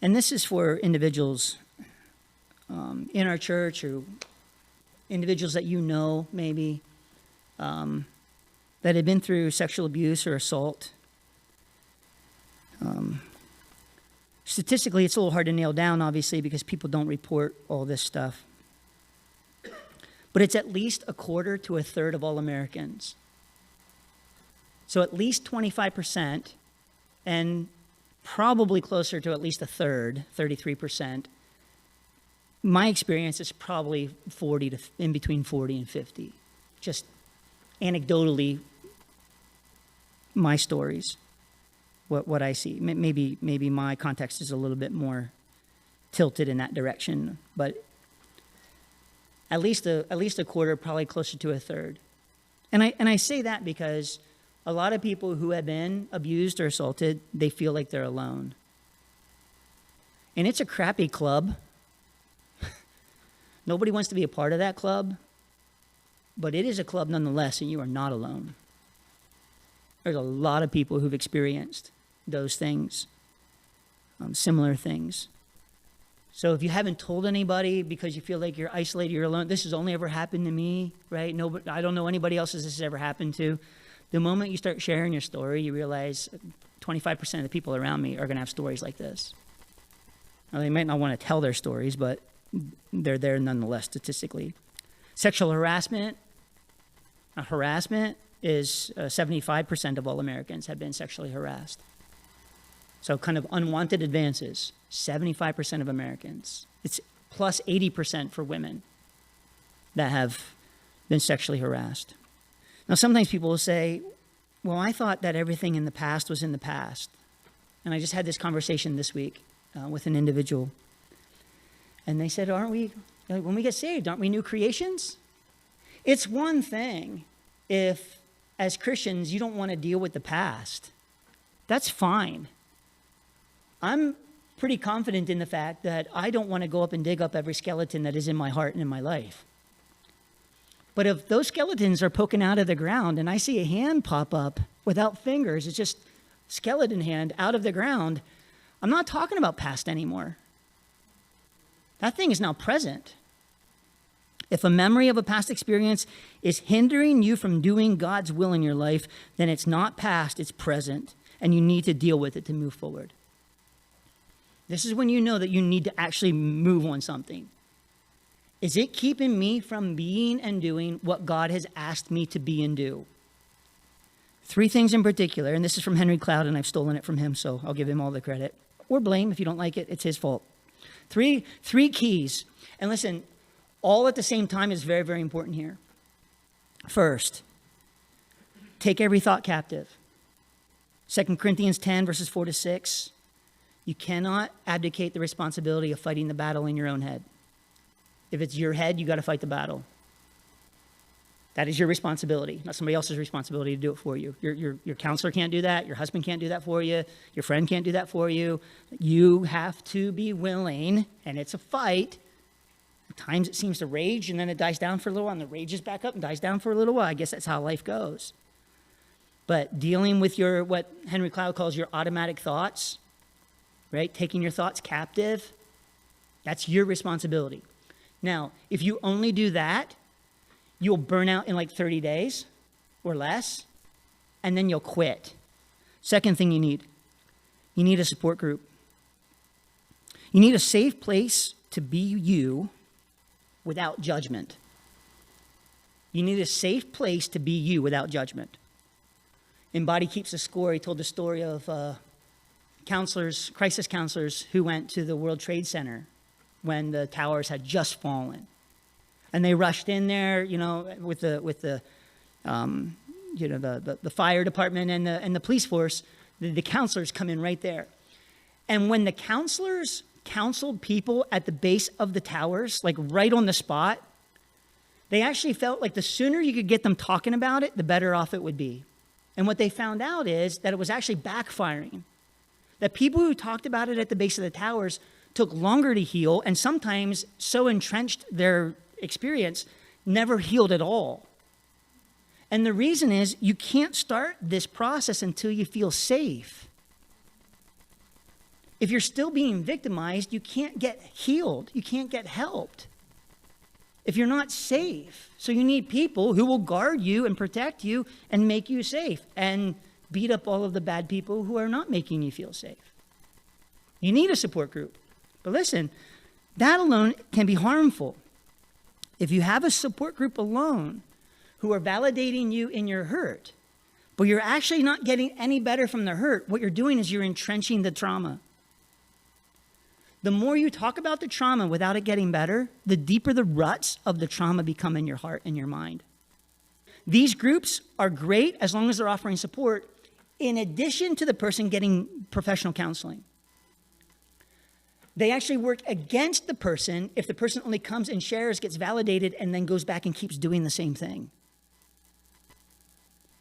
And this is for individuals in our church or individuals that you know maybe that have been through sexual abuse or assault. Statistically, it's a little hard to nail down, obviously, because people don't report all this stuff. But it's at least a quarter to a third of all Americans. So at least 25%, and probably closer to at least a third, 33%. My experience is probably in between 40 and 50. Just anecdotally, my stories, what I see. Maybe my context is a little bit more tilted in that direction, but at least a quarter, probably closer to a third. And I say that because a lot of people who have been abused or assaulted, they feel like they're alone. And it's a crappy club. Nobody wants to be a part of that club, but it is a club nonetheless, and you are not alone. There's a lot of people who've experienced those things, similar things. So if you haven't told anybody because you feel like you're isolated, you're alone, this has only ever happened to me, right? Nobody, I don't know anybody else this has ever happened to. The moment you start sharing your story, you realize 25% of the people around me are going to have stories like this. Now, they might not want to tell their stories, but they're there nonetheless statistically. Sexual harassment is 75% of all Americans have been sexually harassed. So kind of unwanted advances, 75% of Americans. It's plus 80% for women that have been sexually harassed. Now, sometimes people will say, well, I thought that everything in the past was in the past. And I just had this conversation this week with an individual. And they said, when we get saved, aren't we new creations? It's one thing if, as Christians, you don't want to deal with the past. That's fine. I'm pretty confident in the fact that I don't want to go up and dig up every skeleton that is in my heart and in my life. But if those skeletons are poking out of the ground and I see a hand pop up without fingers, it's just skeleton hand out of the ground, I'm not talking about past anymore. That thing is now present. If a memory of a past experience is hindering you from doing God's will in your life, then it's not past, it's present, and you need to deal with it to move forward. This is when you know that you need to actually move on something. Is it keeping me from being and doing what God has asked me to be and do? 3 things in particular, and this is from Henry Cloud, and I've stolen it from him, so I'll give him all the credit. Or blame. If you don't like it, it's his fault. Three keys. And listen, all at the same time is very, very important here. First, take every thought captive. 2 Corinthians 10, verses 4-6. You cannot abdicate the responsibility of fighting the battle in your own head. If it's your head, you got to fight the battle. That is your responsibility, not somebody else's responsibility to do it for you. Your counselor can't do that. Your husband can't do that for you. Your friend can't do that for you. You have to be willing, and it's a fight. At times it seems to rage, and then it dies down for a little while, and it rages back up and dies down for a little while. I guess that's how life goes. But dealing with what Henry Cloud calls your automatic thoughts, right? Taking your thoughts captive, that's your responsibility. Now, if you only do that, you'll burn out in like 30 days or less, and then you'll quit. Second thing you need a support group. You need a safe place to be you without judgment. You need a safe place to be you without judgment. In Body Keeps the Score, he told the story of crisis counselors who went to the World Trade Center when the towers had just fallen. And they rushed in there, with the fire department and the police force. The counselors come in right there. And when the counselors counseled people at the base of the towers, like right on the spot, they actually felt like the sooner you could get them talking about it, the better off it would be. And what they found out is that it was actually backfiring. That people who talked about it at the base of the towers took longer to heal, and sometimes so entrenched their experience, never healed at all. And the reason is you can't start this process until you feel safe. If you're still being victimized, you can't get healed. You can't get helped if you're not safe. So you need people who will guard you and protect you and make you safe and beat up all of the bad people who are not making you feel safe. You need a support group. But listen, that alone can be harmful. If you have a support group alone who are validating you in your hurt, but you're actually not getting any better from the hurt, what you're doing is you're entrenching the trauma. The more you talk about the trauma without it getting better, the deeper the ruts of the trauma become in your heart and your mind. These groups are great as long as they're offering support, in addition to the person getting professional counseling. They actually work against the person if the person only comes and shares, gets validated, and then goes back and keeps doing the same thing.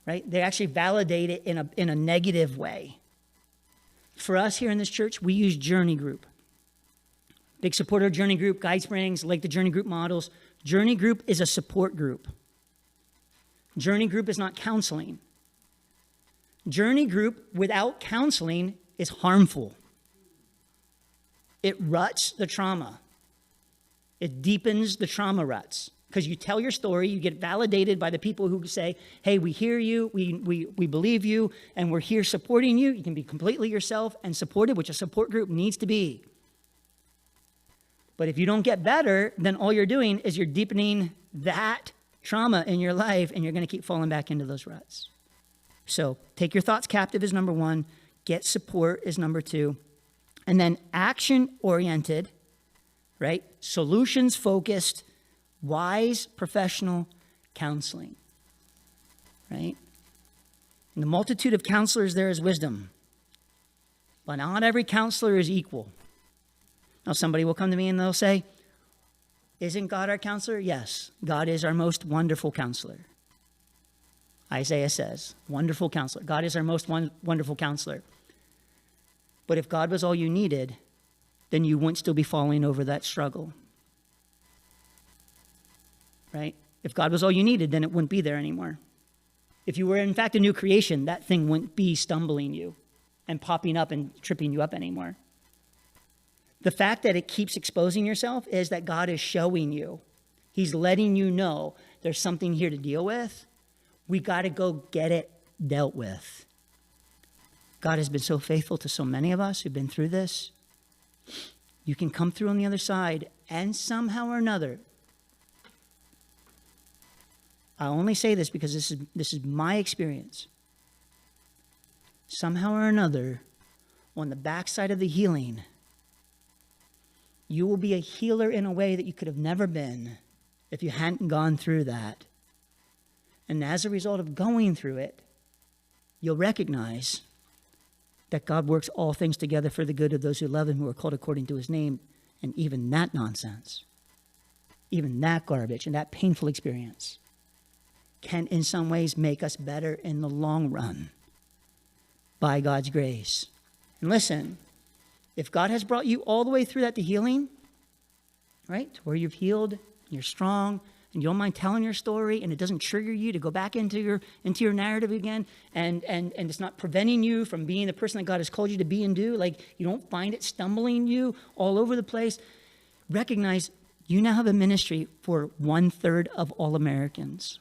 Right? They actually validate it in a negative way. For us here in this church, we use Journey Group. Big supporter of Journey Group, Guide Springs, like the Journey Group models. Journey Group is a support group. Journey Group is not counseling. Journey Group without counseling is harmful. It ruts the trauma. It deepens the trauma ruts. Because you tell your story, you get validated by the people who say, hey, we hear you, we believe you, and we're here supporting you. You can be completely yourself and supported, which a support group needs to be. But if you don't get better, then all you're doing is you're deepening that trauma in your life, and you're going to keep falling back into those ruts. So take your thoughts captive is number one. Get support is number two. And then action-oriented, right? Solutions-focused, wise professional counseling, right? In the multitude of counselors, there is wisdom. But not every counselor is equal. Now, somebody will come to me and they'll say, isn't God our counselor? Yes, God is our most wonderful counselor. Isaiah says, wonderful counselor. God is our most wonderful counselor. But if God was all you needed, then you wouldn't still be falling over that struggle. Right? If God was all you needed, then it wouldn't be there anymore. If you were, in fact, a new creation, that thing wouldn't be stumbling you and popping up and tripping you up anymore. The fact that it keeps exposing yourself is that God is showing you. He's letting you know there's something here to deal with. We got to go get it dealt with. God has been so faithful to so many of us who've been through this. You can come through on the other side, and somehow or another, I only say this because this is my experience. Somehow or another, on the backside of the healing, you will be a healer in a way that you could have never been if you hadn't gone through that. And as a result of going through it, you'll recognize that God works all things together for the good of those who love him, who are called according to his name. And even that nonsense, even that garbage and that painful experience can in some ways make us better in the long run by God's grace. And listen, if God has brought you all the way through that to healing, right, to where you've healed, you're strong, and you don't mind telling your story, and it doesn't trigger you to go back into your narrative again, and it's not preventing you from being the person that God has called you to be and do, like you don't find it stumbling you all over the place, recognize you now have a ministry for 1/3 of all Americans.